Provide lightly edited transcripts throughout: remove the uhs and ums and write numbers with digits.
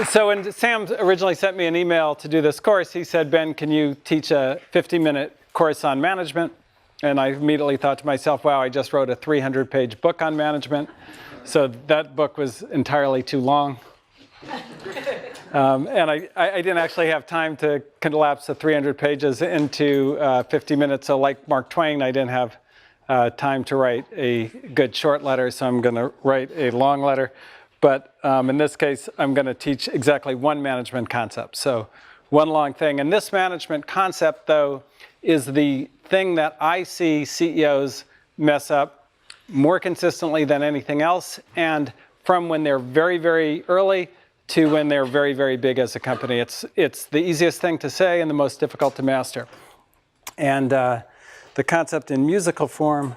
So when Sam originally sent me an email to do this course, he said, Ben, can you teach a 50-minute course on management? And I immediately thought to myself, wow, I just wrote a 300-page book on management. So that book was entirely too long. And I didn't actually have time to collapse the 300 pages into 50 minutes. So like Mark Twain, I didn't have time to write a good short letter. So I'm going to write a long letter. But in this case, I'm going to teach exactly one management concept. So one long thing. And this management concept, though, is the thing that I see CEOs mess up more consistently than anything else. And from when they're very, very early to when they're very, very big as a company. It's the easiest thing to say and the most difficult to master. And the concept in musical form,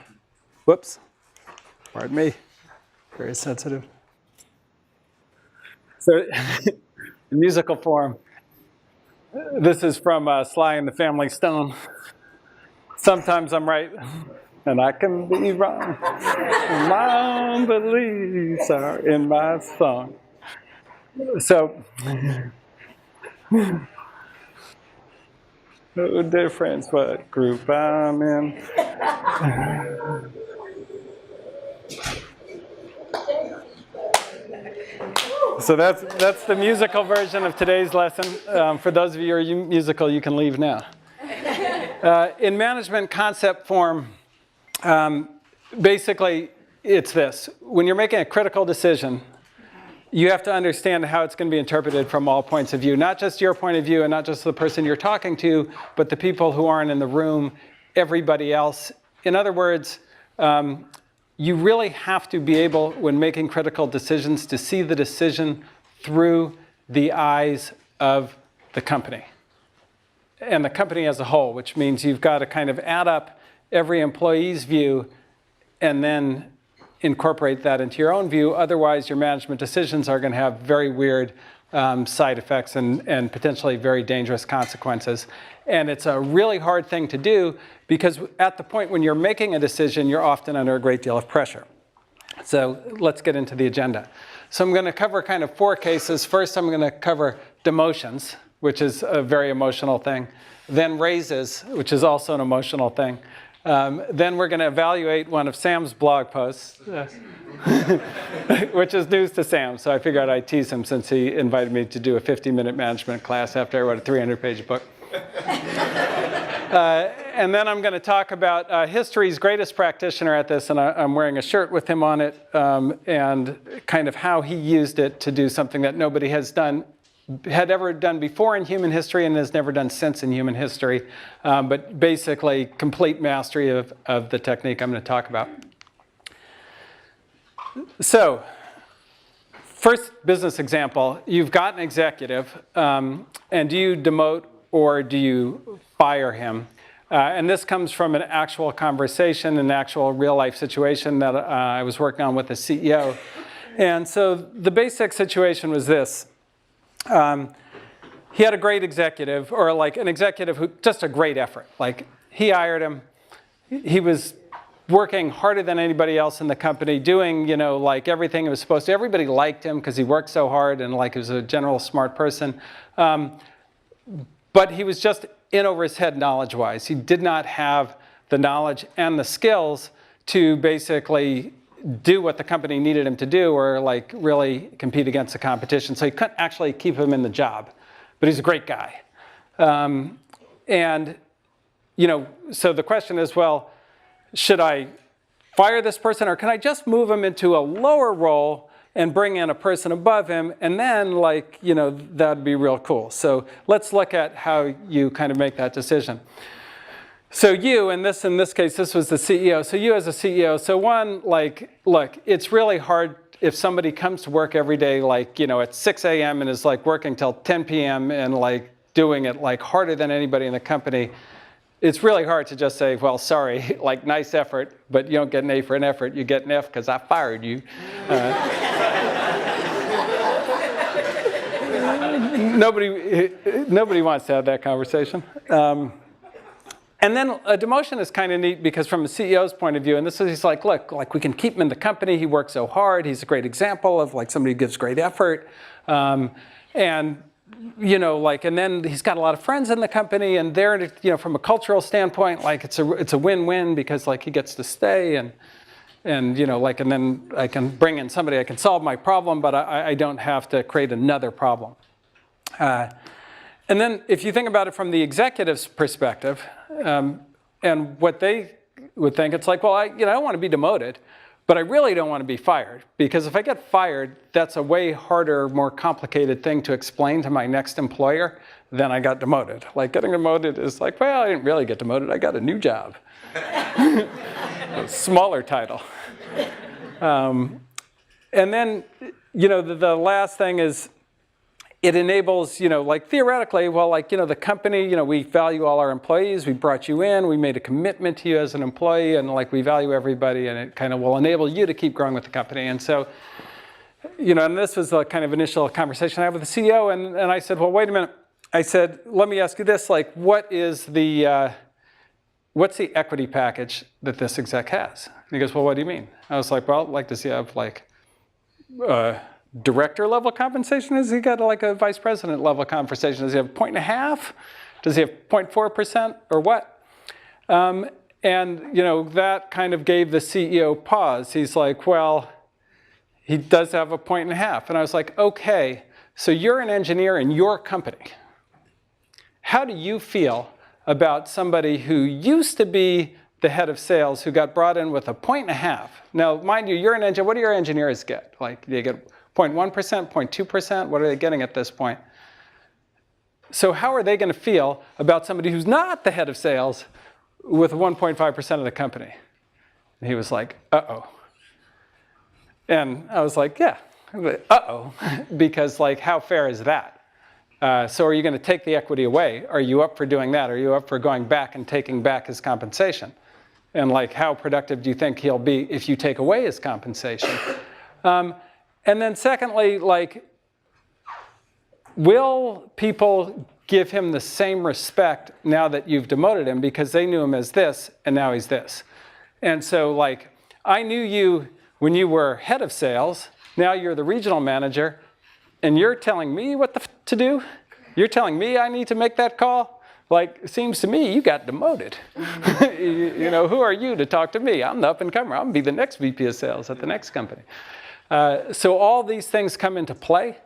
whoops, pardon me, very sensitive. So in musical form, this is from Sly and the Family Stone. Sometimes I'm right, and I can be wrong. My own beliefs are in my song. So, no difference what group I'm in. So that's the musical version of today's lesson. For those of you who are musical, you can leave now. In management concept form, basically it's this. When you're making a critical decision, you have to understand how it's going to be interpreted from all points of view, not just your point of view and not just the person you're talking to, but the people who aren't in the room, everybody else. In other words, you really have to be able, when making critical decisions, to see the decision through the eyes of the company and the company as a whole, which means you've got to kind of add up every employee's view and then incorporate that into your own view. Otherwise, your management decisions are going to have very weird side effects and potentially very dangerous consequences. And it's a really hard thing to do because at the point when you're making a decision, you're often under a great deal of pressure. So let's get into the agenda. So I'm going to cover kind of 4 cases. First, I'm going to cover demotions, which is a very emotional thing. Then raises, which is also an emotional thing. Then we're going to evaluate one of Sam's blog posts, which is news to Sam. So I figured I'd tease him since he invited me to do a 50-minute management class after I wrote a 300-page book. And then I'm going to talk about history's greatest practitioner at this, and I'm wearing a shirt with him on it, and kind of how he used it to do something that nobody had ever done before in human history and has never done since in human history, but basically complete mastery of the technique I'm going to talk about. So, first business example, you've got an executive, and do you demote or do you fire him? And this comes from an actual conversation, an actual real-life situation that I was working on with the CEO. And so the basic situation was this. He had a great executive, or like an executive who, just a great effort. Like, he hired him. He was working harder than anybody else in the company, doing, like everything he was supposed to. Everybody liked him because he worked so hard and like he was a general smart person. But he was just in over his head knowledge-wise. He did not have the knowledge and the skills to basically do what the company needed him to do or like really compete against the competition. So he couldn't actually keep him in the job. But he's a great guy. And, so the question is, well, should I fire this person or can I just move him into a lower role and bring in a person above him, and then that'd be real cool. So let's look at how you kind of make that decision. So you, in this case, this was the CEO. So you as a CEO, so one, look, it's really hard if somebody comes to work every day, at 6 a.m. and is working till 10 p.m. and doing it harder than anybody in the company. It's really hard to just say, well, sorry, nice effort, but you don't get an A for an effort. You get an F because I fired you. Nobody wants to have that conversation. And then a demotion is kind of neat because from a CEO's point of view, and this is, he's like, look, like we can keep him in the company. He works so hard. He's a great example of like somebody who gives great effort. And you know, like, and then he's got a lot of friends in the company, and they're, you know, from a cultural standpoint, like it's a win-win because like he gets to stay, and you know, like, and then I can bring in somebody, I can solve my problem, but I don't have to create another problem. And then if you think about it from the executive's perspective, and what they would think, it's like, well, I don't want to be demoted, but I really don't want to be fired, because if I get fired, that's a way harder, more complicated thing to explain to my next employer than I got demoted. Like getting demoted is like, well, I didn't really get demoted, I got a new job. A smaller title. And then, you know, the last thing is, it enables, you know, like theoretically, well, like, you know, the company, you know, we value all our employees, we brought you in, we made a commitment to you as an employee, and like we value everybody, and it kind of will enable you to keep growing with the company. And so, you know, and this was the kind of initial conversation I had with the CEO, and I said, well, wait a minute. I said, let me ask you this, like, what's the equity package that this exec has? And he goes, well, what do you mean? I was like, well, like, does he have like, director level compensation? Has he got like a vice president level compensation? Does he have 1.5? Does he have 0.4% or what? And you know, that kind of gave the CEO pause. He's like, well, he does have a 1.5. And I was like, okay, so you're an engineer in your company. How do you feel about somebody who used to be the head of sales who got brought in with a 1.5? Now, mind you, you're an engineer. What do your engineers get? Like, do they get 0.1%, 0.2%? What are they getting at this point? So how are they going to feel about somebody who's not the head of sales with 1.5% of the company? And he was like, uh-oh. And I was like, yeah, uh-oh. Because like, how fair is that? So are you going to take the equity away? Are you up for doing that? Are you up for going back and taking back his compensation? And like, how productive do you think he'll be if you take away his compensation? And then secondly, like, will people give him the same respect now that you've demoted him because they knew him as this and now he's this? And so like, I knew you when you were head of sales, now you're the regional manager, and you're telling me what to do? You're telling me I need to make that call? Like, it seems to me you got demoted. You know, who are you to talk to me? I'm the up and comer. I'm gonna be the next VP of sales at the next company. So all these things come into play.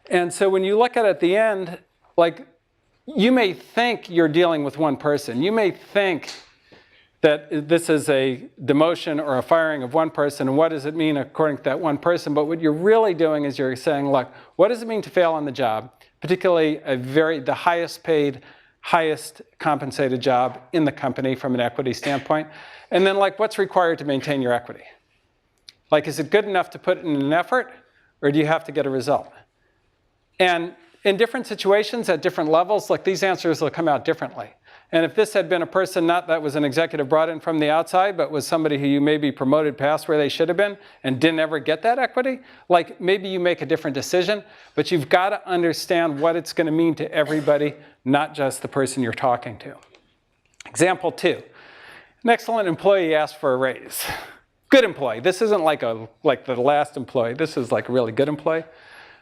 And so when you look at the end, like, you may think you're dealing with one person. You may think that this is a demotion or a firing of one person, and what does it mean according to that one person? But what you're really doing is you're saying, look, what does it mean to fail on the job, particularly the highest paid, highest compensated job in the company from an equity standpoint? And then like, what's required to maintain your equity? Like, is it good enough to put in an effort, or do you have to get a result? And in different situations at different levels, like these answers will come out differently. And if this had been a person not that was an executive brought in from the outside, but was somebody who you maybe promoted past where they should have been and didn't ever get that equity, like maybe you make a different decision, but you've got to understand what it's going to mean to everybody, not just the person you're talking to. Example 2, an excellent employee asked for a raise. Good employee. This isn't like the last employee. This is like a really good employee.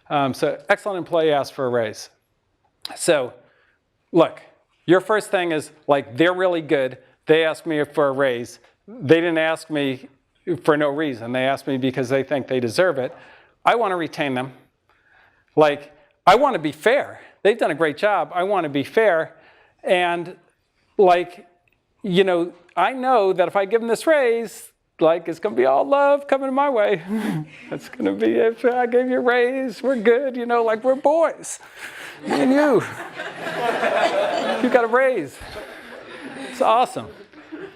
So excellent employee asked for a raise. So look, your first thing is like, they're really good. They asked me for a raise. They didn't ask me for no reason. They asked me because they think they deserve it. I want to retain them. Like, I want to be fair. They've done a great job. I want to be fair. And like, you know, I know that if I give them this raise, like, it's going to be all love coming my way. It's going to be, if I gave you a raise, we're good, you know, like we're boys. Me and you. You got a raise. It's awesome.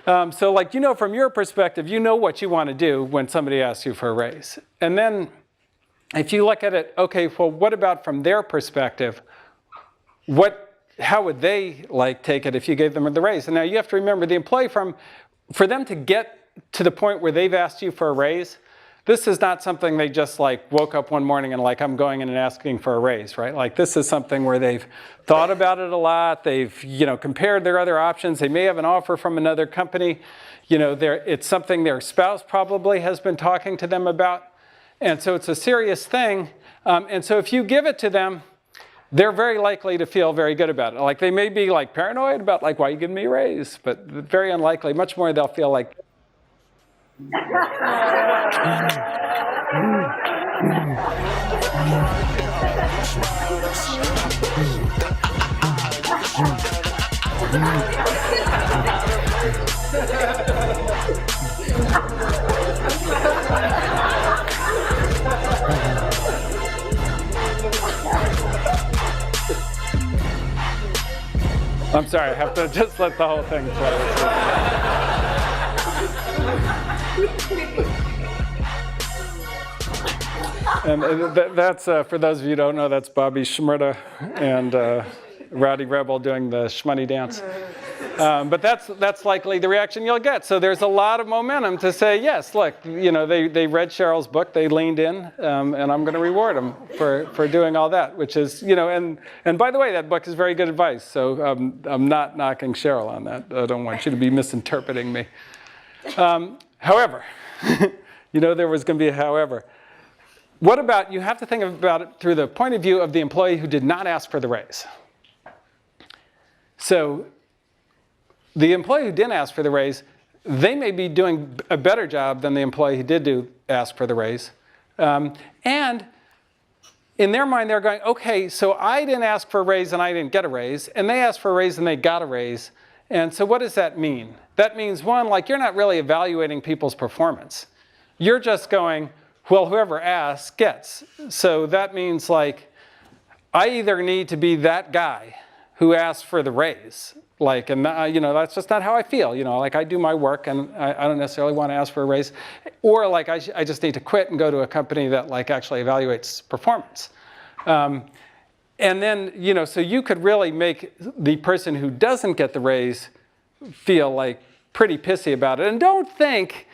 So like, you know, from your perspective, you know what you want to do when somebody asks you for a raise. And then if you look at it, okay, well, what about from their perspective? How would they like take it if you gave them the raise? And now you have to remember the employee for them to get to the point where they've asked you for a raise, this is not something they just like woke up one morning and like, I'm going in and asking for a raise, right? Like this is something where they've thought about it a lot. They've, compared their other options. They may have an offer from another company. It's something their spouse probably has been talking to them about. And so it's a serious thing. And so if you give it to them, they're very likely to feel very good about it. Like they may be like paranoid about like, why are you giving me a raise? But very unlikely, much more they'll feel like. I'm sorry, I have to just let the whole thing play. And that's, for those of you who don't know, that's Bobby Shmurda and Rowdy Rebel doing the shmoney dance. But that's likely the reaction you'll get. So there's a lot of momentum to say, yes, look, they read Cheryl's book, they leaned in, and I'm going to reward them for doing all that, which is, and by the way, that book is very good advice. So I'm not knocking Cheryl on that. I don't want you to be misinterpreting me. However, there was going to be a however. What about, you have to think about it through the point of view of the employee who did not ask for the raise. So the employee who didn't ask for the raise, they may be doing a better job than the employee who did ask for the raise. And in their mind, they're going, okay, so I didn't ask for a raise and I didn't get a raise, and they asked for a raise and they got a raise. And so what does that mean? That means, one, like you're not really evaluating people's performance. You're just going, well, whoever asks gets. So that means like, I either need to be that guy who asked for the raise, like, and that's just not how I feel. Like I do my work and I don't necessarily want to ask for a raise, or like I just need to quit and go to a company that like actually evaluates performance. And then, so you could really make the person who doesn't get the raise feel like pretty pissy about it. And don't think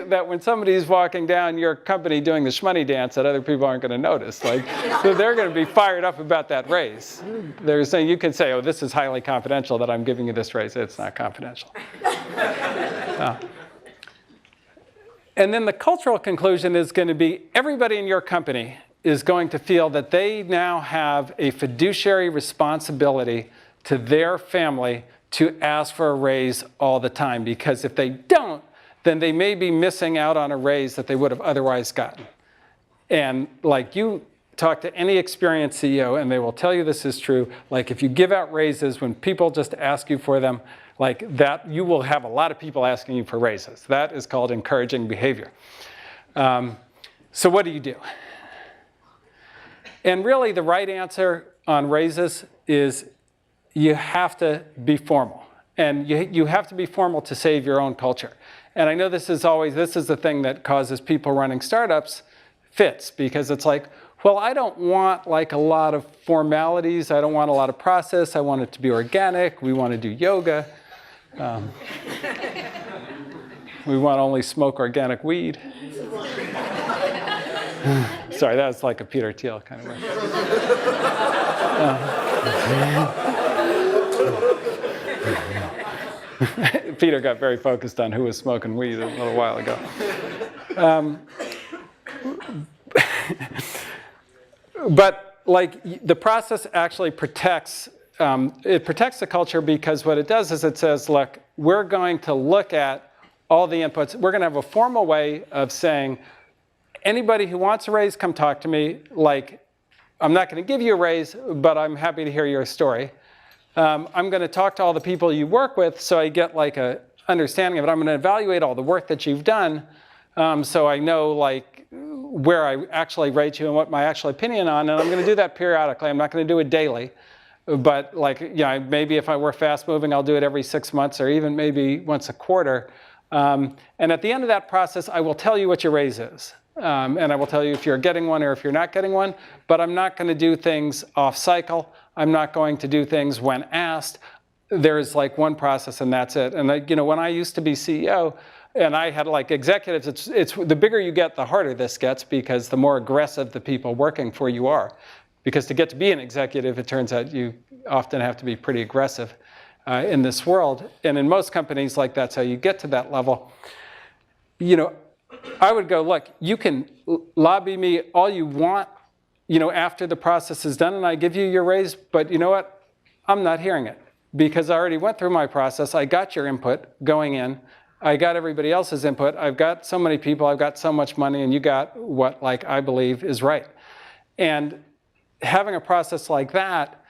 that when somebody's walking down your company doing the shmoney dance that other people aren't going to notice. Like, so they're going to be fired up about that raise. They're saying, you can say, oh, this is highly confidential that I'm giving you this raise. It's not confidential. And then the cultural conclusion is going to be everybody in your company is going to feel that they now have a fiduciary responsibility to their family to ask for a raise all the time. Because if they don't, then they may be missing out on a raise that they would have otherwise gotten. And like you talk to any experienced CEO and they will tell you this is true. Like if you give out raises when people just ask you for them, like that, you will have a lot of people asking you for raises. That is called encouraging behavior. So what do you do? And really the right answer on raises is you have to be formal. And you have to be formal to save your own culture. And I know this is the thing that causes people running startups fits, because it's like, well, I don't want like a lot of formalities. I don't want a lot of process. I want it to be organic. We want to do yoga. We want to only smoke organic weed. Sorry, that was like a Peter Thiel kind of way. Peter got very focused on who was smoking weed a little while ago. But like the process actually protects, it protects the culture, because what it does is it says, look, we're going to look at all the inputs. We're going to have a formal way of saying, anybody who wants a raise, come talk to me. Like, I'm not going to give you a raise, but I'm happy to hear your story. I'm going to talk to all the people you work with so I get like a understanding of it. I'm going to evaluate all the work that you've done so I know like where I actually rate you and what my actual opinion on. And I'm going to do that periodically. I'm not going to do it daily. But like, maybe if I were fast moving, I'll do it every 6 months or even maybe once a quarter. And at the end of that process, I will tell you what your raise is. And I will tell you if you're getting one or if you're not getting one. But I'm not going to do things off cycle. I'm not going to do things when asked. There's like one process and that's it. And when I used to be CEO, And I had like executives, it's the bigger you get, the harder this gets, because the more aggressive the people working for you are. Because to get to be an executive, it turns out you often have to be pretty aggressive in this world. And in most companies, like, that's how you get to that level. You know, I would go, look, you can lobby me all you want, you know, after the process is done and I give you your raise, but you know what? I'm not hearing it, because I already went through my process. I got your input going in. I got everybody else's input. I've got so many people. I've got so much money, and you got what, like, I believe is right. And having a process like that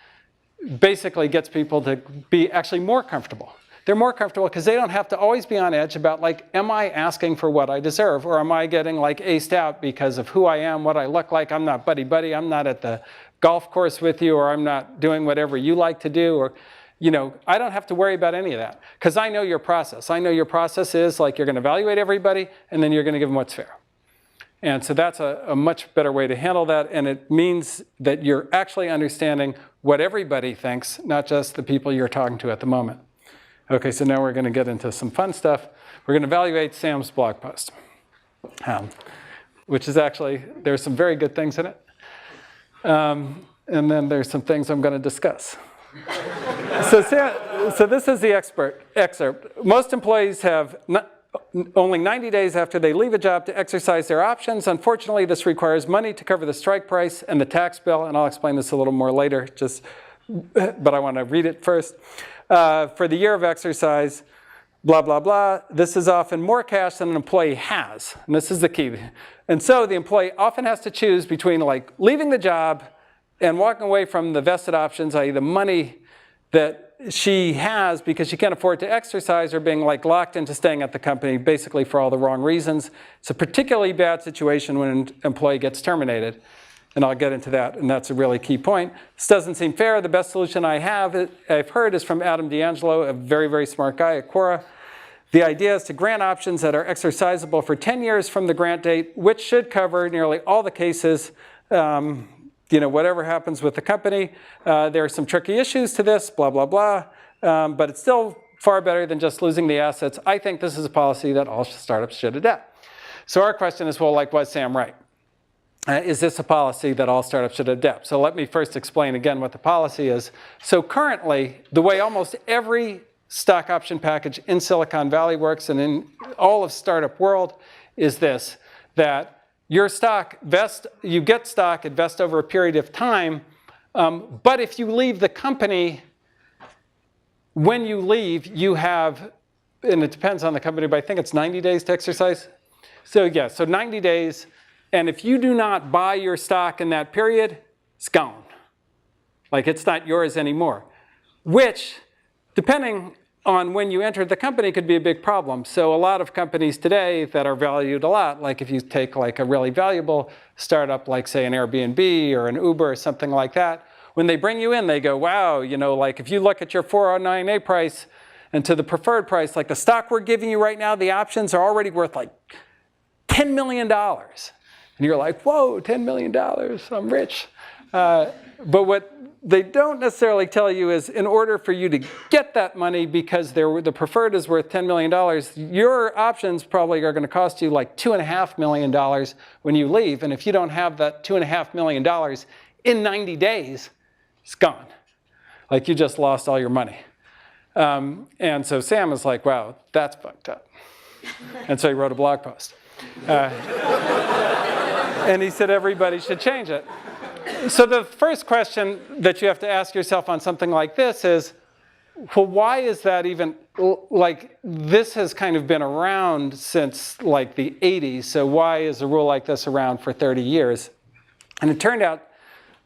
basically gets people to be actually more comfortable. They're more comfortable because they don't have to always be on edge about, like, am I asking for what I deserve? Or am I getting, like, aced out because of who I am, what I look like? I'm not buddy-buddy. I'm not at the golf course with you, or I'm not doing whatever you like to do. Or, you know, I don't have to worry about any of that because I know your process. I know your process is, like, you're going to evaluate everybody, and then you're going to give them what's fair. And so that's a much better way to handle that. And it means that you're actually understanding what everybody thinks, not just the people you're talking to at the moment. Okay, so now we're going to get into some fun stuff. We're going to evaluate Sam's blog post, which is actually, there's some very good things in it. And then there's some things I'm going to discuss. So this is the excerpt. Most employees have only 90 days after they leave a job to exercise their options. Unfortunately, this requires money to cover the strike price and the tax bill, and I'll explain this a little more later, but I want to read it first. For the year of exercise, blah, blah, blah. This is often more cash than an employee has, and this is the key. And so the employee often has to choose between, like, leaving the job and walking away from the vested options, i.e. the money that she has because she can't afford to exercise, or being, like, locked into staying at the company basically for all the wrong reasons. It's a particularly bad situation when an employee gets terminated. And I'll get into that, and that's a really key point. This doesn't seem fair. The best solution I've heard is from Adam D'Angelo, a very, very smart guy at Quora. The idea is to grant options that are exercisable for 10 years from the grant date, which should cover nearly all the cases, you know, whatever happens with the company. There are some tricky issues to this, blah, blah, blah. But it's still far better than just losing the assets. I think this is a policy that all startups should adopt. So our question is, well, like, was Sam right? Is this a policy that all startups should adopt? So let me first explain again what the policy is. So currently, the way almost every stock option package in Silicon Valley works, and in all of startup world, is this, that your stock vests, you get stock, it vests over a period of time, but if you leave the company, when you leave, you have, and it depends on the company, but I think it's 90 days to exercise. So yeah, so 90 days. And if you do not buy your stock in that period, it's gone. Like, it's not yours anymore. Which, depending on when you entered the company, could be a big problem. So a lot of companies today that are valued a lot, like if you take, like, a really valuable startup, like, say, an Airbnb or an Uber or something like that, when they bring you in, they go, wow, you know, like, if you look at your 409A price and to the preferred price, like, the stock we're giving you right now, the options are already worth, like, $10 million. And you're like, whoa, $10 million, I'm rich. But what they don't necessarily tell you is, in order for you to get that money, because the preferred is worth $10 million, your options probably are going to cost you like $2.5 million when you leave. And if you don't have that $2.5 million in 90 days, it's gone. Like, you just lost all your money. And so Sam was like, wow, that's fucked up. And so he wrote a blog post. And he said everybody should change it. So the first question that you have to ask yourself on something like this is, well, why is that even, like, this has kind of been around since, like, the 80s, so why is a rule like this around for 30 years? And it turned out,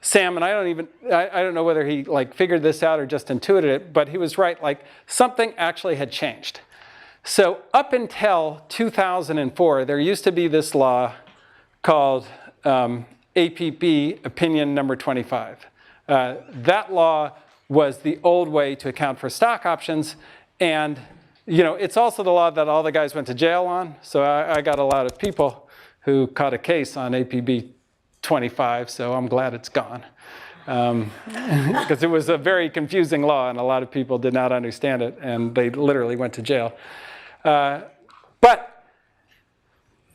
Sam, and I don't know whether he, like, figured this out or just intuited it, but he was right, like, something actually had changed. So up until 2004, there used to be this law called APB Opinion Number 25. That law was the old way to account for stock options, and, you know, it's also the law that all the guys went to jail on. So I got a lot of people who caught a case on APB 25, so I'm glad it's gone. Because it was a very confusing law, and a lot of people did not understand it, and they literally went to jail. But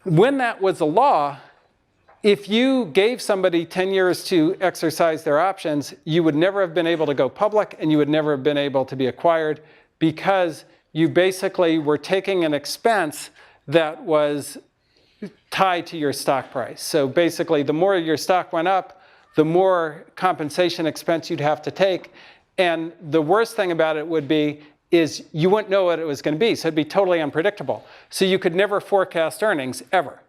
when that was a law, if you gave somebody 10 years to exercise their options, you would never have been able to go public and you would never have been able to be acquired because you basically were taking an expense that was tied to your stock price. So basically, the more your stock went up, the more compensation expense you'd have to take. And the worst thing about it would be is you wouldn't know what it was going to be. So it'd be totally unpredictable. So you could never forecast earnings ever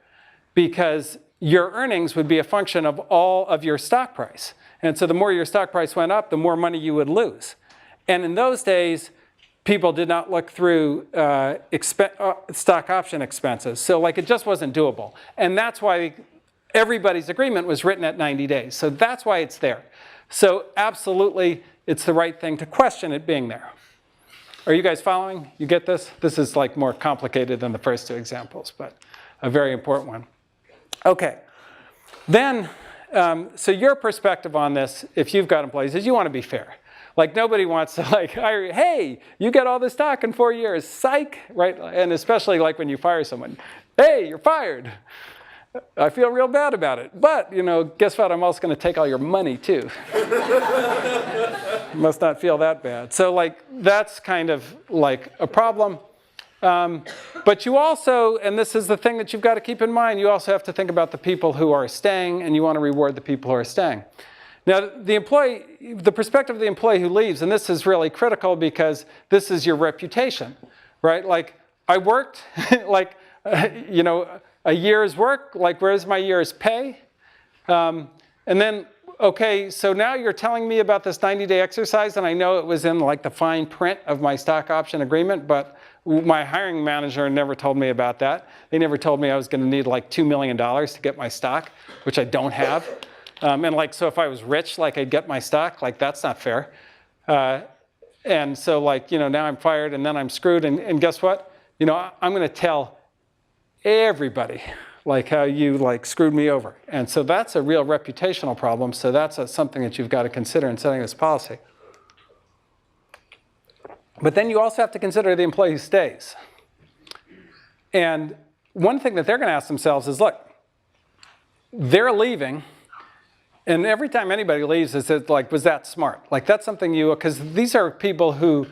because your earnings would be a function of all of your stock price. And so the more your stock price went up, the more money you would lose. And in those days, people did not look through stock option expenses. So like it just wasn't doable. And that's why everybody's agreement was written at 90 days. So that's why it's there. So absolutely, it's the right thing to question it being there. Are you guys following? You get this? This is like more complicated than the first two examples, but a very important one. Okay, then, so your perspective on this, if you've got employees, is you want to be fair. Like nobody wants to like hire, hey, you get all this stock in 4 years, psych, right? And especially like when you fire someone, hey, you're fired. I feel real bad about it. But, you know, guess what? I'm also going to take all your money too. Must not feel that bad. So like that's kind of like a problem. But you also, and this is the thing that you've got to keep in mind, you also have to think about the people who are staying, and you want to reward the people who are staying. Now, the perspective of the employee who leaves, and this is really critical because this is your reputation, right? Like, I worked, like, you know, a year's work, like, where's my year's pay? And then, okay, so now you're telling me about this 90-day exercise, and I know it was in, like, the fine print of my stock option agreement, but my hiring manager never told me about that. They never told me I was going to need like $2 million to get my stock, which I don't have. And like, so if I was rich, like I'd get my stock, like that's not fair. And so like, you know, now I'm fired and then I'm screwed. And guess what? You know, I'm going to tell everybody like how you like screwed me over. And so that's a real reputational problem. So that's something that you've got to consider in setting this policy. But then you also have to consider the employee who stays. And one thing that they're going to ask themselves is, look, they're leaving. And every time anybody leaves, is it like, was that smart? Like that's something you, because these are people who,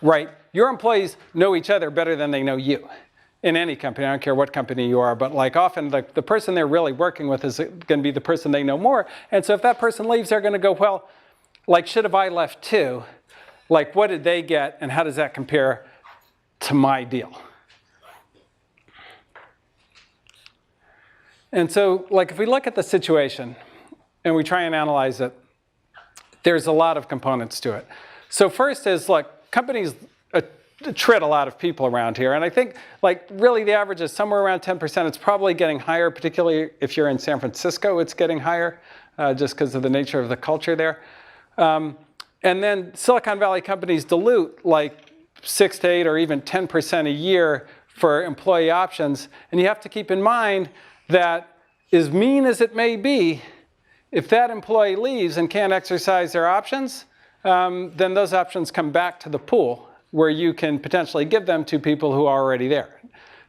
right, your employees know each other better than they know you. In any company, I don't care what company you are, but like often the person they're really working with is going to be the person they know more. And so if that person leaves, they're going to go, well, like should have I left too? Like, what did they get, and how does that compare to my deal? And so, like, if we look at the situation and we try and analyze it, there's a lot of components to it. So first is, like, companies tread a lot of people around here. And I think, like, really the average is somewhere around 10%. It's probably getting higher, particularly if you're in San Francisco, it's getting higher, just because of the nature of the culture there. And then Silicon Valley companies dilute like 6 to 8 or even 10% a year for employee options. And you have to keep in mind that as mean as it may be, if that employee leaves and can't exercise their options, then those options come back to the pool where you can potentially give them to people who are already there.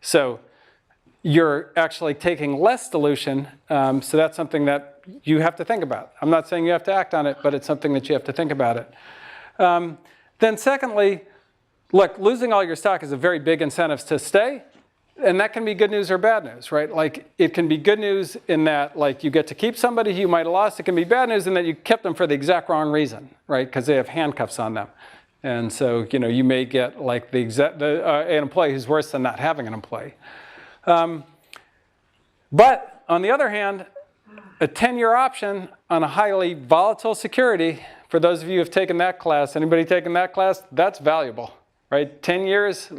So you're actually taking less dilution. So that's something that you have to think about. I'm not saying you have to act on it, but it's something that you have to think about it. Then secondly, look, losing all your stock is a very big incentive to stay. And that can be good news or bad news, right? Like it can be good news in that like you get to keep somebody who you might have lost. It can be bad news in that you kept them for the exact wrong reason, right? Because they have handcuffs on them. And so, you know, you may get like an employee who's worse than not having an employee. But on the other hand, a 10-year option on a highly volatile security, for those of you who have taken that class, anybody taken that class, that's valuable, right? 10 years,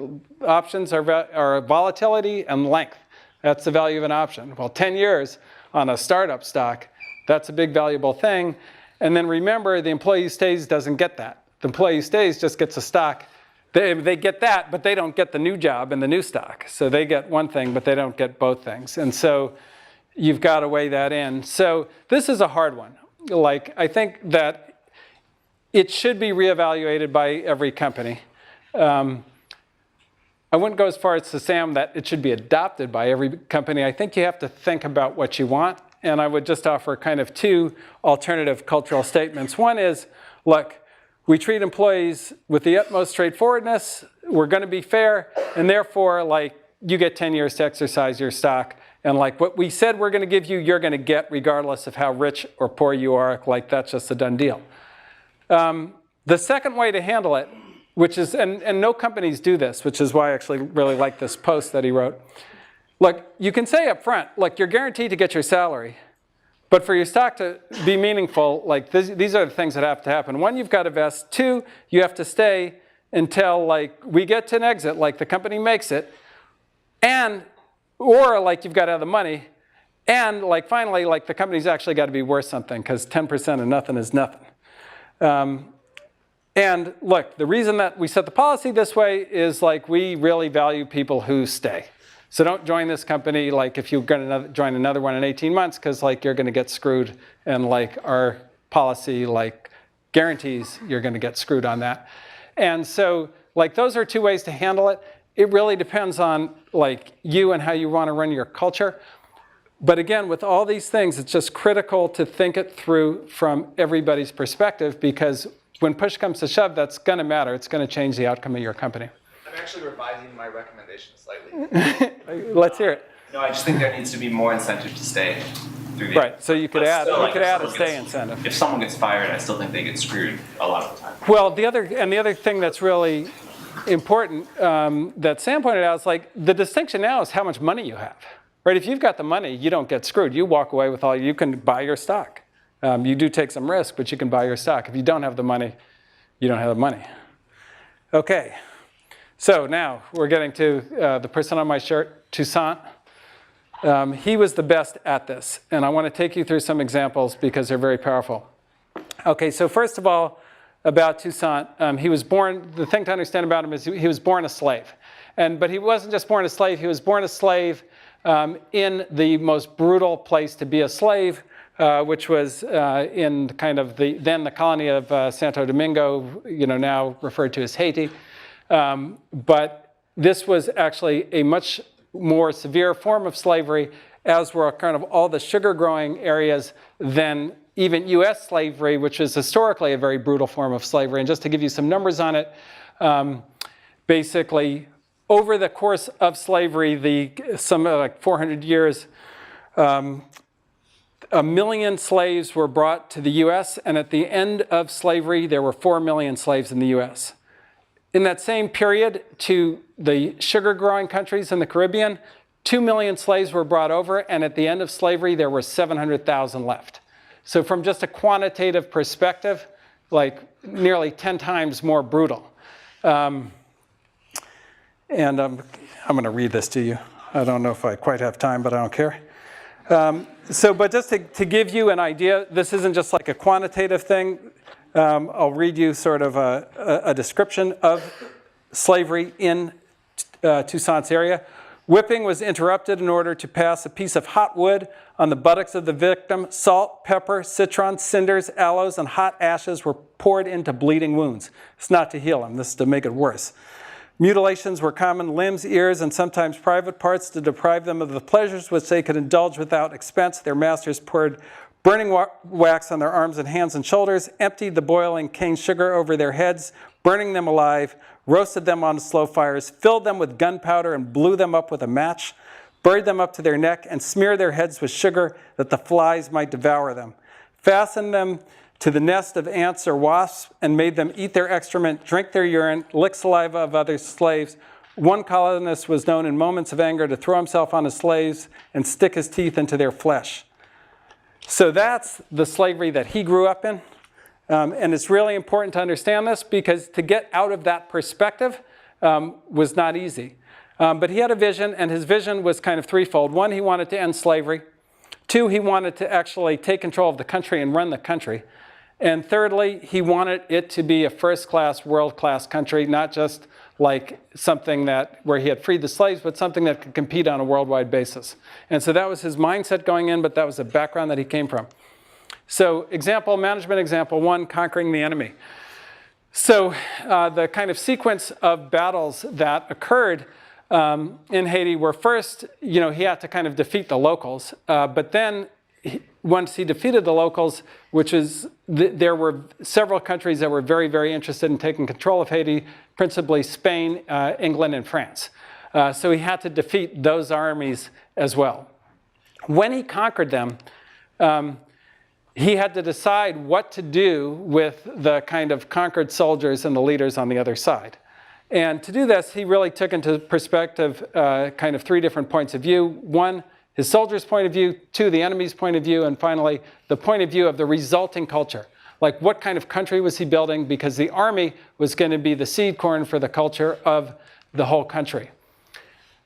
options are volatility and length. That's the value of an option. Well, 10 years on a startup stock, that's a big valuable thing. And then remember, the employee who stays doesn't get that. The employee who stays just gets a stock. They get that, but they don't get the new job and the new stock. So they get one thing, but they don't get both things. And so you've got to weigh that in. So this is a hard one. Like, I think that it should be reevaluated by every company. I I wouldn't go as far as to say that it should be adopted by every company. I think you have to think about what you want. And I would just offer kind of two alternative cultural statements. One is, look, we treat employees with the utmost straightforwardness. We're going to be fair. And therefore, like, you get 10 years to exercise your stock. And like what we said we're going to give you, you're going to get regardless of how rich or poor you are. Like, that's just a done deal. The second way to handle it, which is, and no companies do this, which is why I actually really like this post that he wrote. Look, you can say up front, look, you're guaranteed to get your salary. But for your stock to be meaningful, like these are the things that have to happen. One, you've got to vest. Two, you have to stay until like we get to an exit, like the company makes it. Or like you've got to have the money. And like finally, like the company's actually got to be worth something, because 10% of nothing is nothing. And look, the reason that we set the policy this way is like we really value people who stay. So don't join this company like if you're going to join another one in 18 months, because like you're going to get screwed, and like our policy like guarantees you're going to get screwed on that. And so like those are two ways to handle it. It really depends on like you and how you want to run your culture. But again, with all these things, it's just critical to think it through from everybody's perspective, because when push comes to shove, that's going to matter. It's going to change the outcome of your company. I'm actually revising my recommendation slightly. Let's hear it. No, I just think there needs to be more incentive to stay through the Right, so you could add a stay gets, incentive. If someone gets fired, I still think they get screwed a lot of the time. Well, the other thing that's really important that Sam pointed out is like the distinction now is how much money you have. Right, if you've got the money, you don't get screwed. You walk away with you can buy your stock. You do take some risk, but you can buy your stock. If you don't have the money, you don't have the money. Okay, so now we're getting to the person on my shirt, Toussaint. He was the best at this, and I want to take you through some examples because they're very powerful. Okay, so first of all, about Toussaint, he was born, the thing to understand about him is he was born a slave. But he wasn't just born a slave, he was born a slave in the most brutal place to be a slave, which was in kind of then the colony of Santo Domingo, now referred to as Haiti. But this was actually a much more severe form of slavery, as were kind of all the sugar growing areas than even US slavery, which is historically a very brutal form of slavery. And just to give you some numbers on it, basically over the course of slavery, some like 400 years, 1 million slaves were brought to the US, and at the end of slavery, there were 4 million slaves in the US. In that same period, to the sugar-growing countries in the Caribbean, 2 million slaves were brought over, and at the end of slavery, there were 700,000 left. So from just a quantitative perspective, like nearly 10 times more brutal. And I'm going to read this to you. I don't know if I quite have time, but I don't care. But just to give you an idea, this isn't just like a quantitative thing. I'll read you sort of a description of slavery in Toussaint's area. Whipping was interrupted in order to pass a piece of hot wood on the buttocks of the victim. Salt, pepper, citron, cinders, aloes, and hot ashes were poured into bleeding wounds. It's not to heal them, this is to make it worse. Mutilations were common: limbs, ears, and sometimes private parts, to deprive them of the pleasures which they could indulge without expense. Their masters poured burning wax on their arms and hands and shoulders, emptied the boiling cane sugar over their heads, burning them alive, roasted them on slow fires, filled them with gunpowder and blew them up with a match, buried them up to their neck, and smeared their heads with sugar that the flies might devour them, fastened them to the nest of ants or wasps, and made them eat their excrement, drink their urine, lick saliva of other slaves. One colonist was known in moments of anger to throw himself on his slaves and stick his teeth into their flesh. So that's the slavery that he grew up in. And it's really important to understand this, because to get out of that perspective was not easy. But he had a vision, and his vision was kind of threefold. One, he wanted to end slavery. Two, he wanted to actually take control of the country and run the country. And thirdly, he wanted it to be a first-class, world-class country, not just like something where he had freed the slaves, but something that could compete on a worldwide basis. And so that was his mindset going in, but that was the background that he came from. So management example one, conquering the enemy. So the kind of sequence of battles that occurred in Haiti were first, he had to kind of defeat the locals. But then once he defeated the locals, which is, there were several countries that were very, very interested in taking control of Haiti, principally Spain, England, and France. So he had to defeat those armies as well. When he conquered them, he had to decide what to do with the kind of conquered soldiers and the leaders on the other side. And to do this, he really took into perspective kind of three different points of view. One, his soldiers' point of view. Two, the enemy's point of view. And finally, the point of view of the resulting culture. Like, what kind of country was he building? Because the army was going to be the seed corn for the culture of the whole country.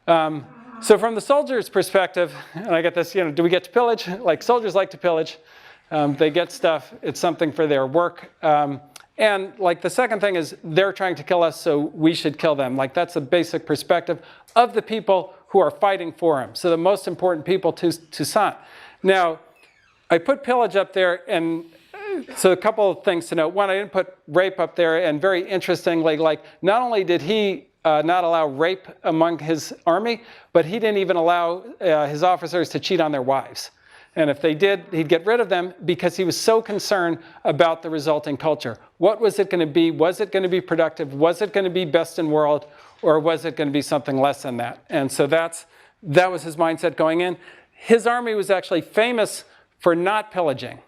So from the soldiers' perspective, and I get this, do we get to pillage? Like, soldiers like to pillage. They get stuff. It's something for their work. And like the second thing is they're trying to kill us, so we should kill them. Like, that's a basic perspective of the people who are fighting for him. So the most important people to Toussaint. Now, I put pillage up there, and so a couple of things to note. One, I didn't put rape up there, and very interestingly, like, not only did he not allow rape among his army, but he didn't even allow his officers to cheat on their wives. And if they did, he'd get rid of them because he was so concerned about the resulting culture. What was it going to be? Was it going to be productive? Was it going to be best in world? Or was it going to be something less than that? And so that was his mindset going in. His army was actually famous for not pillaging.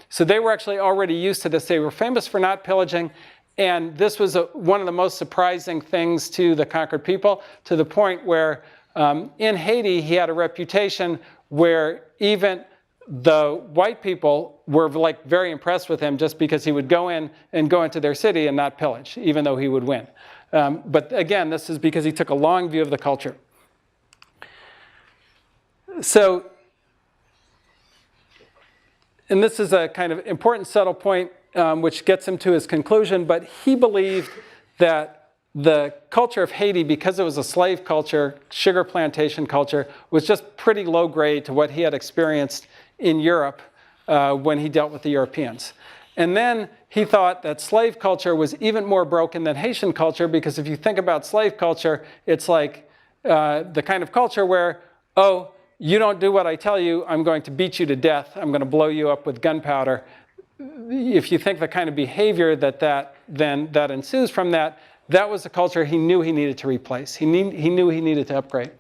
So they were actually already used to this. They were famous for not pillaging. And this was one of the most surprising things to the conquered people, to the point where in Haiti, he had a reputation where even the white people were like very impressed with him just because he would go in and go into their city and not pillage, even though he would win. But again, this is because he took a long view of the culture. So, and this is a kind of important subtle point which gets him to his conclusion, but he believed that the culture of Haiti, because it was a slave culture, sugar plantation culture, was just pretty low grade to what he had experienced in Europe when he dealt with the Europeans. And then he thought that slave culture was even more broken than Haitian culture, because if you think about slave culture, it's like the kind of culture where, oh, you don't do what I tell you, I'm going to beat you to death, I'm going to blow you up with gunpowder. If you think the kind of behavior that ensues from that, that was the culture he knew he needed to replace. He knew he needed to upgrade.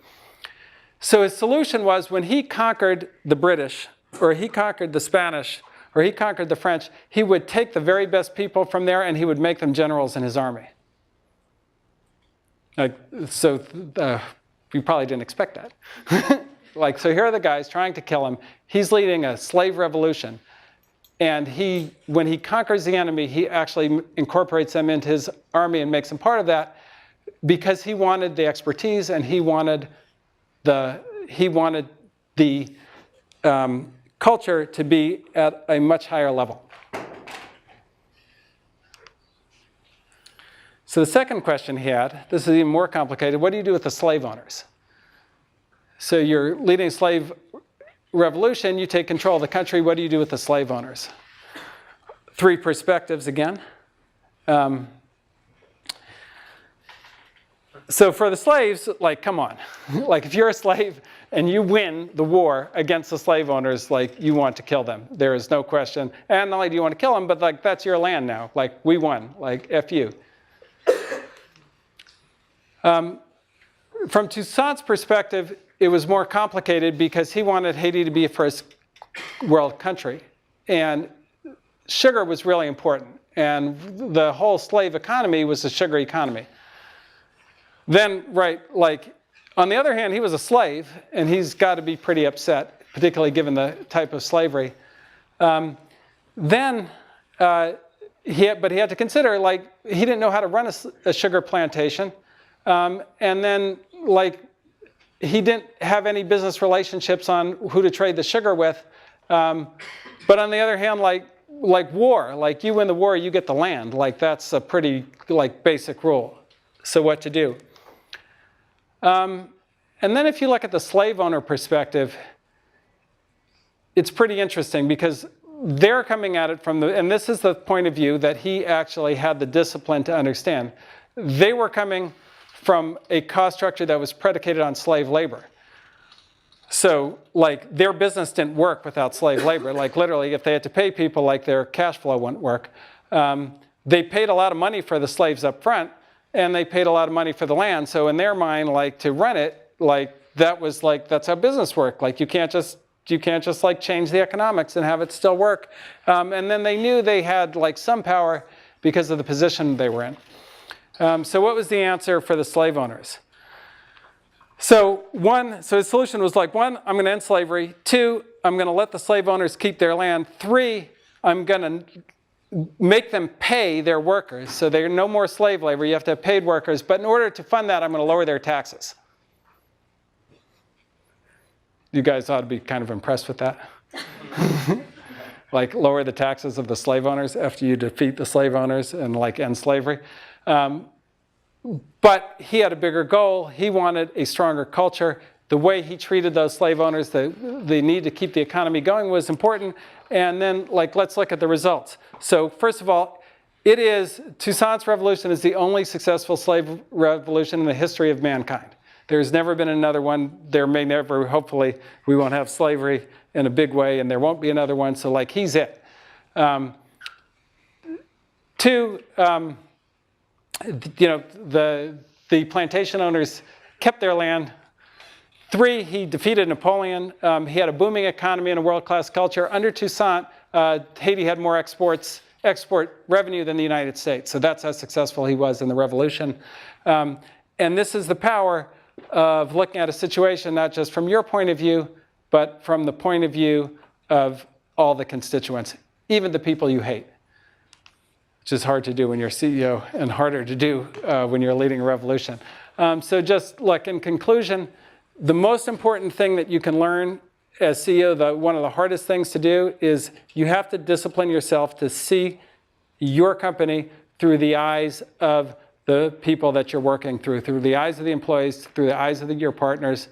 So his solution was, when he conquered the British, or he conquered the Spanish, or he conquered the French, he would take the very best people from there and he would make them generals in his army. So you probably didn't expect that. So here are the guys trying to kill him. He's leading a slave revolution. And when he conquers the enemy, he actually incorporates them into his army and makes them part of that, because he wanted the expertise and he wanted the culture to be at a much higher level. So the second question he had, this is even more complicated. What do you do with the slave owners? So you're leading a slave revolution, you take control of the country, what do you do with the slave owners? Three perspectives again. So for the slaves, like, come on. Like, if you're a slave and you win the war against the slave owners, like, you want to kill them. There is no question. And not only do you want to kill them, but like, that's your land now. Like, we won. Like, F you. From Toussaint's perspective, it was more complicated because he wanted Haiti to be a first world country. And sugar was really important. And the whole slave economy was a sugar economy. Then, on the other hand, he was a slave, and he's got to be pretty upset, particularly given the type of slavery. But he had to consider, he didn't know how to run a sugar plantation. And then, he didn't have any business relationships on who to trade the sugar with. But on the other hand, war, you win the war, you get the land. That's a pretty, basic rule. So what to do? And then if you look at the slave owner perspective, it's pretty interesting because they're coming at it from and this is the point of view that he actually had the discipline to understand. They were coming from a cost structure that was predicated on slave labor. So like their business didn't work without slave labor. Like literally, if they had to pay people, like their cash flow wouldn't work. They paid a lot of money for the slaves up front, and they paid a lot of money for the land. So in their mind, like to run it, like that was like, that's how business worked. Like you can't just like change the economics and have it still work. And then they knew they had like some power because of the position they were in. So what was the answer for the slave owners? So the solution was like, 1, I'm going to end slavery. 2, I'm going to let the slave owners keep their land. 3, I'm going to make them pay their workers. So there are no more slave labor. You have to have paid workers. But in order to fund that, I'm going to lower their taxes. You guys ought to be kind of impressed with that. Like lower the taxes of the slave owners after you defeat the slave owners and like end slavery. But he had a bigger goal. He wanted a stronger culture. The way he treated those slave owners, the need to keep the economy going was important. And then like, let's look at the results. So first of all, Toussaint's revolution is the only successful slave revolution in the history of mankind. There's never been another one. There may never, hopefully, we won't have slavery in a big way, and there won't be another one. So like, he's it. 2, the plantation owners kept their land. 3, he defeated Napoleon. He had a booming economy and a world-class culture. Under Toussaint, Haiti had more export revenue than the United States. So that's how successful he was in the revolution. And this is the power of looking at a situation, not just from your point of view, but from the point of view of all the constituents, even the people you hate, which is hard to do when you're CEO and harder to do when you're leading a revolution. So just look, in conclusion, the most important thing that you can learn as CEO, one of the hardest things to do is you have to discipline yourself to see your company through the eyes of the people that you're working through the eyes of the employees, through the eyes of your partners,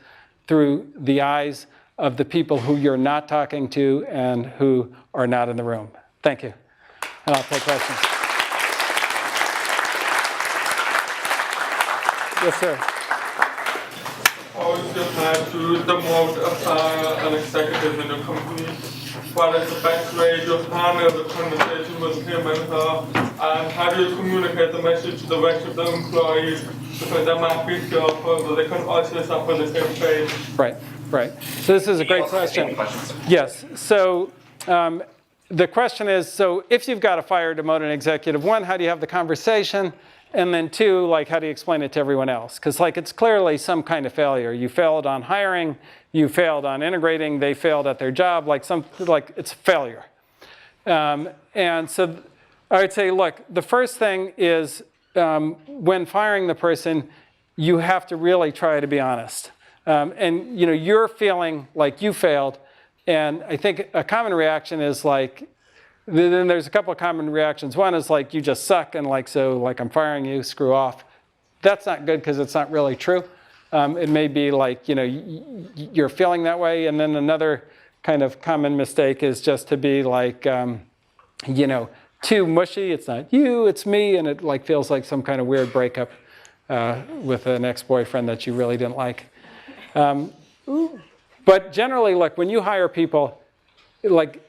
through the eyes of the people who you're not talking to and who are not in the room. Thank you. And I'll take questions. Yes, sir. How is your plan to demote an executive in the company? What is the best way to handle the conversation with him and her? And how do you communicate the message to the rest of the employees? Because they might be fearful, but they can also suffer the same fate. Right. So this is a great question. Yes. So the question is, so if you've got to fire or demote an executive, 1, how do you have the conversation? And then 2, like, how do you explain it to everyone else? Because like, it's clearly some kind of failure. You failed on hiring, you failed on integrating, they failed at their job, like it's a failure. And so I would say, look, the first thing is when firing the person, you have to really try to be honest. And you're feeling like you failed. And I think a common reaction is like, then there's a couple of common reactions. 1 is like, you just suck, and like, so like, I'm firing you, screw off. That's not good because it's not really true. It may be like, you're feeling that way. And then another kind of common mistake is just to be like, too mushy. It's not you, it's me. And it like feels like some kind of weird breakup with an ex-boyfriend that you really didn't like. But generally, like when you hire people, like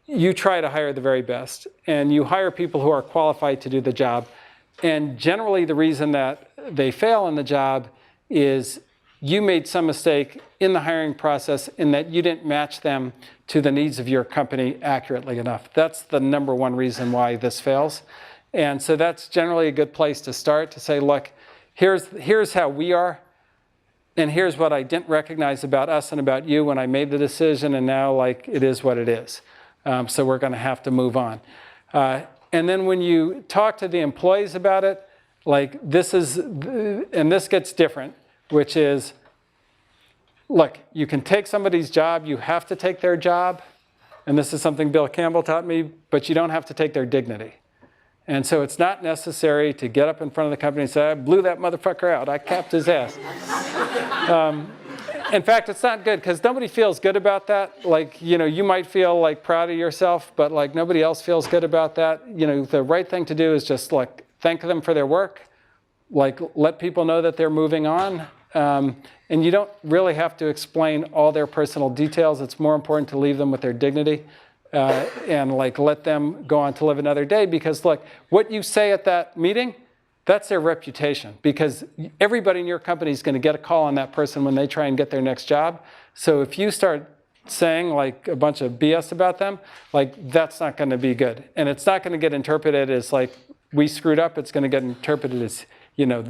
you try to hire the very best. And you hire people who are qualified to do the job. And generally the reason that they fail in the job is you made some mistake in the hiring process in that you didn't match them to the needs of your company accurately enough. That's the number 1 reason why this fails. And so that's generally a good place to start, to say, look, here's how we are, and here's what I didn't recognize about us and about you when I made the decision, and now like it is what it is. So we're going to have to move on. And then when you talk to the employees about it, like this gets different, which is, look, you can take somebody's job, you have to take their job, and this is something Bill Campbell taught me, but you don't have to take their dignity. And so it's not necessary to get up in front of the company and say, I blew that motherfucker out, I capped his ass. In fact, it's not good because nobody feels good about that. Like, you might feel like proud of yourself, but like nobody else feels good about that. The right thing to do is just like thank them for their work, like let people know that they're moving on. And you don't really have to explain all their personal details. It's more important to leave them with their dignity and like let them go on to live another day. Because look, what you say at that meeting, that's their reputation. Because everybody in your company is going to get a call on that person when they try and get their next job. So if you start saying like a bunch of BS about them, like that's not going to be good. And it's not going to get interpreted as like we screwed up. It's going to get interpreted as, you know,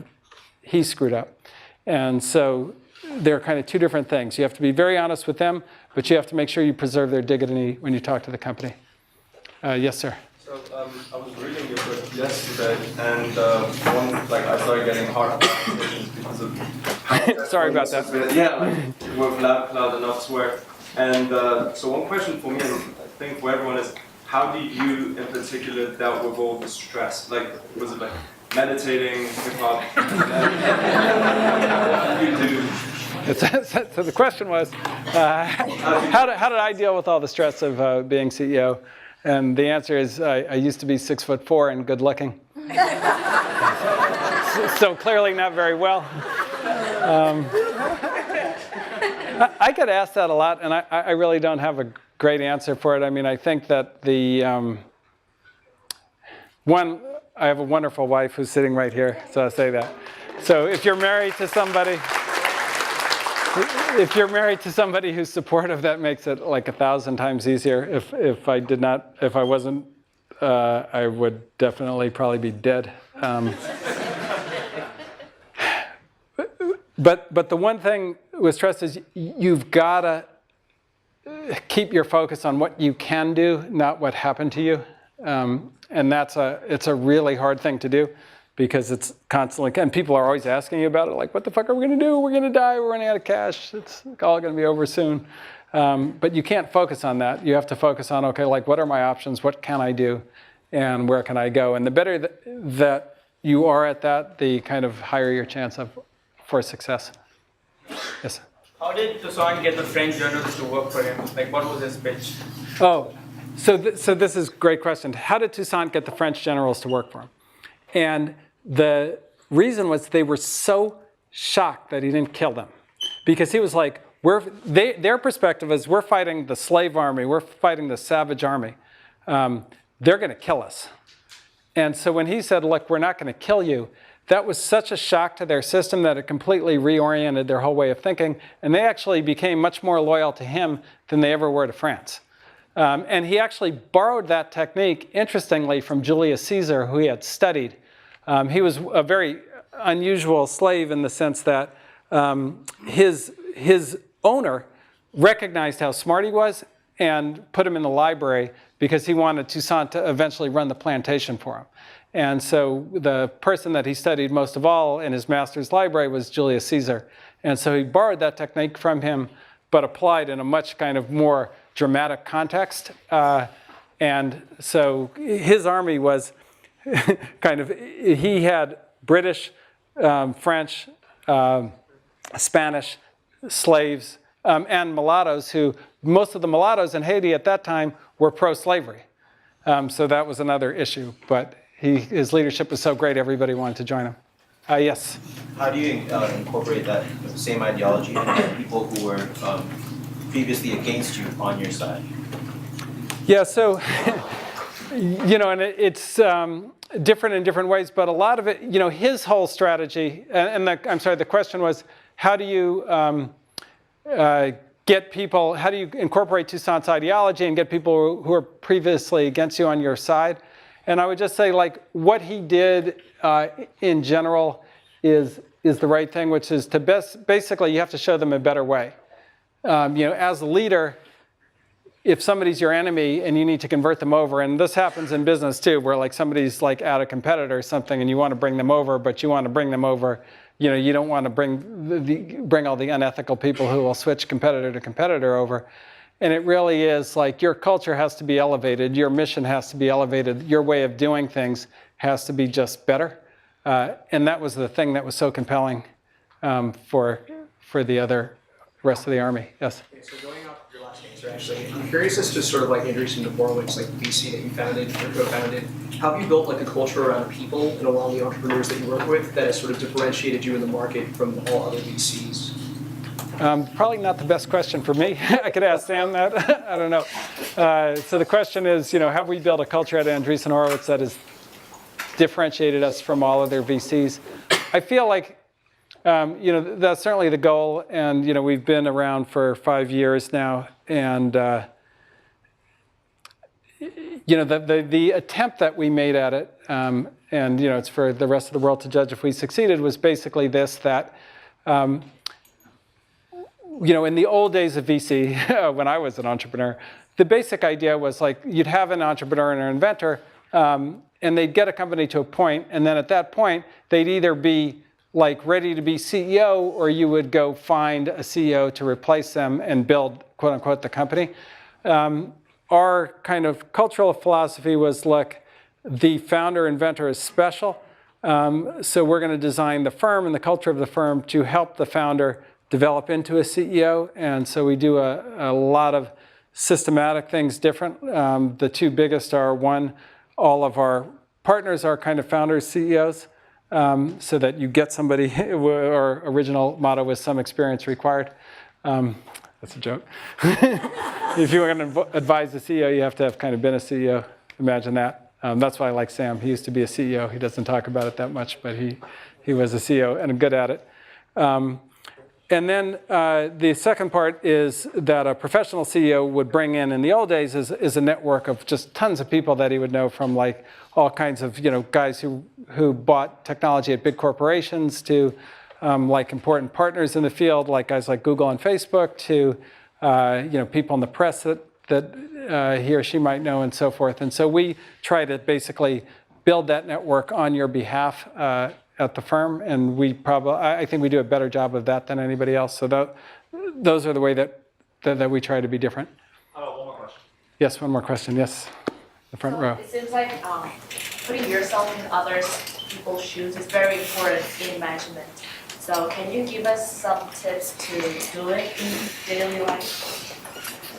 he screwed up. And so they're kind of two different things. You have to be very honest with them, but you have to make sure you preserve their dignity when you talk to the company. Yes, sir. So I was reading your book yesterday, and I started getting hard conversations because of. Sorry about that. Yeah, like, with loud and elsewhere. And so one question for me, and I think for everyone, is how do you, in particular, dealt with all the stress? Like, was it like meditating, hip hop? You do. So the question was, how did I deal with all the stress of being CEO? And the answer is, I used to be 6'4" and good looking. So clearly not very well. I get asked that a lot, and I really don't have a great answer for it. I mean, I think that I have a wonderful wife who's sitting right here, so I'll say that. So if you're married to somebody who's supportive, that makes it like 1,000 times easier. If I wasn't, I would definitely probably be dead. But the one thing with stress is you've got to keep your focus on what you can do, not what happened to you. And it's a really hard thing to do because it's constantly, and people are always asking you about it, like, what the fuck are we going to do? We're going to die. We're running out of cash. It's all going to be over soon. But you can't focus on that. You have to focus on, okay, like, what are my options? What can I do? And where can I go? And the better that you are at that, the kind of higher your chance for success. Yes? How did Toussaint get the French journalists to work for him? Like, what was his pitch? Oh, so this is a great question. How did Toussaint get the French generals to work for him? And the reason was they were so shocked that he didn't kill them. Because he was like, their perspective is, we're fighting the slave army, we're fighting the savage army. They're going to kill us. And so when he said, look, we're not going to kill you, that was such a shock to their system that it completely reoriented their whole way of thinking. And they actually became much more loyal to him than they ever were to France. And he actually borrowed that technique, interestingly, from Julius Caesar, who he had studied. He was a very unusual slave in the sense that his owner recognized how smart he was and put him in the library because he wanted Toussaint to eventually run the plantation for him. And so the person that he studied most of all in his master's library was Julius Caesar. And so he borrowed that technique from him, but applied in a much kind of more dramatic context. And so his army was kind of, he had British, French, Spanish slaves, and mulattoes who, most of the mulattoes in Haiti at that time were pro-slavery. So that was another issue. But his leadership was so great, everybody wanted to join him. Yes? How do you incorporate that same ideology into people who were previously against you on your side? Yeah, so, and it's different in different ways, but a lot of it, his whole strategy, the question was, how do you get people, how do you incorporate Toussaint's ideology and get people who are previously against you on your side? And I would just say, like, what he did in general is the right thing, which is to basically, you have to show them a better way. As a leader, if somebody's your enemy and you need to convert them over, and this happens in business too, where like somebody's like at a competitor or something and you want to bring them over, but you want to bring them over, you don't want to bring all the unethical people who will switch competitor to competitor over. And it really is like your culture has to be elevated, your mission has to be elevated, your way of doing things has to be just better. And that was the thing that was so compelling for the rest of the army. Yes? Okay, so going off your last answer, actually. I'm curious as to sort of like Andreessen to Horowitz, like VC that you founded or co-founded. How have you built like a culture around people and along the entrepreneurs that you work with that has sort of differentiated you in the market from all other VCs? Probably not the best question for me. I could ask Sam that. I don't know. So the question is, have we built a culture at Andreessen Horowitz that has differentiated us from all other VCs? I feel like, that's certainly the goal. And, we've been around for 5 years now. And, the attempt that we made at it, and, it's for the rest of the world to judge if we succeeded, was basically this, that, in the old days of VC, when I was an entrepreneur, the basic idea was like you'd have an entrepreneur and an inventor, and they'd get a company to a point, and then at that point, they'd either be like ready to be CEO, or you would go find a CEO to replace them and build, quote unquote, the company. Our kind of cultural philosophy was, look, the founder inventor is special, so we're going to design the firm and the culture of the firm to help the founder develop into a CEO, and so we do a lot of systematic things different. The two biggest are, one, all of our partners are kind of founders, CEOs, so that you get somebody, our original motto was some experience required. That's a joke. If you were going to advise a CEO, you have to have kind of been a CEO. Imagine that. That's why I like Sam. He used to be a CEO. He doesn't talk about it that much, but he was a CEO and good at it. And then the second part is that a professional CEO would bring in the old days, is a network of just tons of people that he would know, from like all kinds of guys who bought technology at big corporations to like important partners in the field, like guys like Google and Facebook, to people in the press that he or she might know, and so forth. And so we try to basically build that network on your behalf at the firm, and I think we do a better job of that than anybody else. So those are the way that we try to be different. One more question. Yes, one more question. Yes, the front row. It seems like putting yourself in other people's shoes is very important in management. So can you give us some tips to do it in daily life?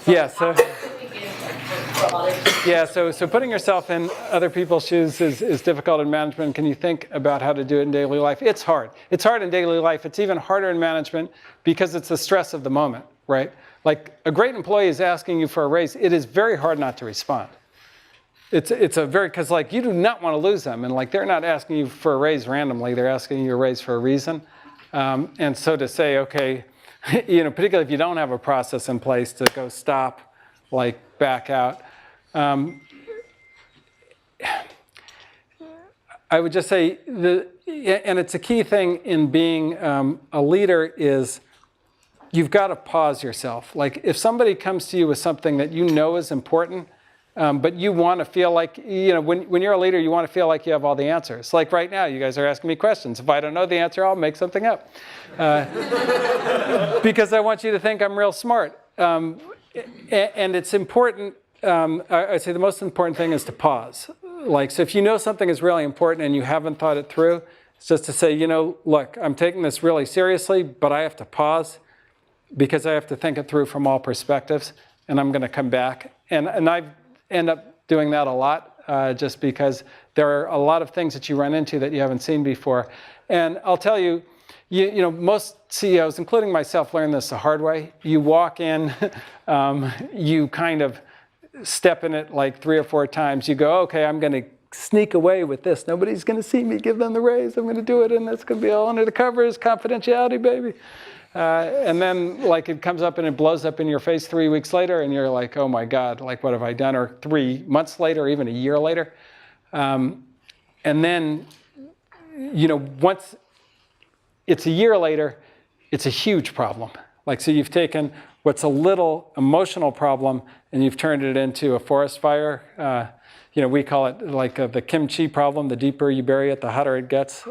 Yeah, so putting yourself in other people's shoes is difficult in management. Can you think about how to do it in daily life? It's hard. It's hard in daily life. It's even harder in management because it's the stress of the moment, right? Like a great employee is asking you for a raise. It is very hard not to respond. Because like you do not want to lose them, and like they're not asking you for a raise randomly. They're asking you a raise for a reason. And so to say, okay, particularly if you don't have a process in place to go stop, like back out. I would just say, and it's a key thing in being a leader, is you've got to pause yourself. Like if somebody comes to you with something that you know is important, but you want to feel like, when you're a leader, you want to feel like you have all the answers. Like right now, you guys are asking me questions. If I don't know the answer, I'll make something up. Because I want you to think I'm real smart. And it's important, I'd say the most important thing is to pause. Like, so if you know something is really important and you haven't thought it through, it's just to say, look, I'm taking this really seriously, but I have to pause because I have to think it through from all perspectives, and I'm going to come back. And I end up doing that a lot, just because there are a lot of things that you run into that you haven't seen before. And I'll tell you, most CEOs, including myself, learn this the hard way. You walk in, you kind of step in it like 3 or 4 times. You go, okay, I'm going to sneak away with this. Nobody's going to see me give them the raise. I'm going to do it, and it's going to be all under the covers, confidentiality, baby. And then like it comes up and it blows up in your face 3 weeks later, and you're like, oh my God, like what have I done? Or 3 months later, or even a year later. And then, once it's a year later, it's a huge problem. Like, so you've taken what's a little emotional problem and you've turned it into a forest fire. We call it like the kimchi problem. The deeper you bury it, the hotter it gets.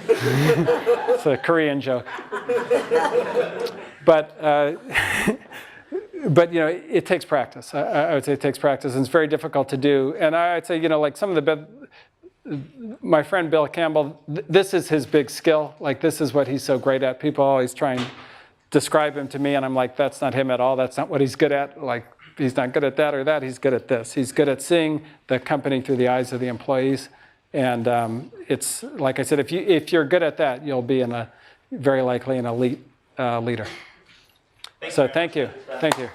It's a Korean joke. But it takes practice. I would say it takes practice, and it's very difficult to do. And I'd say, like some of the my friend Bill Campbell, this is his big skill. Like this is what he's so great at. People always try and describe him to me and I'm like, that's not him at all. That's not what he's good at. Like, he's not good at that or that. He's good at this. He's good at seeing the company through the eyes of the employees. And it's, like I said, if you're good at that, you'll be very likely an elite leader. So thank you. Thank you.